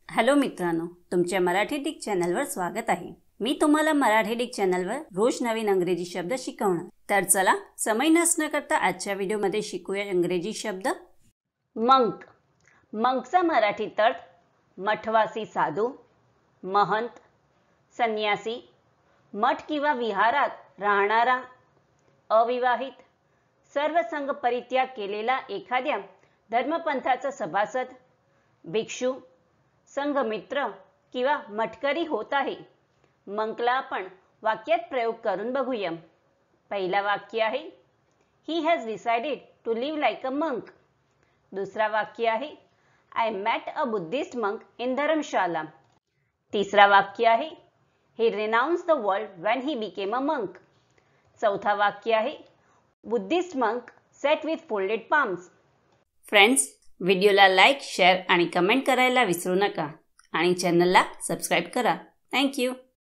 Hello मित्रांनो, तुमच्या Marathi Dick चॅनलवर स्वागत आहे। मी तुम्हाला मराठी डिक चॅनलवर रोज नवीन इंग्रजी शब्द शिकवणार। तर चला समय नसण्या करता आजच्या व्हिडिओमध्ये शिकूया इंग्रजी शब्द। मंक। मंकचा मराठी अर्थ मठवासी साधू, महंत, संन्यासी, मठ किंवा विहारात राहणारा, अविवाहित, सर्व संघ परित्याग केलेला एखाद्या धर्मपंथाचा सभासद, भिक्षू, संघमित्र किंवा मठकरी होत आहे। मंकला आपण वाक्यात प्रयोग करून बघूया। पहिला वाक्य आहे he has decided to live like a monk. दुसरा वाक्य आहे I met a Buddhist monk in Dharamshala. तिसरा वाक्य आहे he renounced the world when he became a monk। चौथा वाक्य आहे Buddhist monk sat with folded palms। Friends, व्हिडिओला लाईक, शेअर आणि कमेंट करायला विसरू नका आणि चॅनलला सबस्क्राइब करा। Thank you.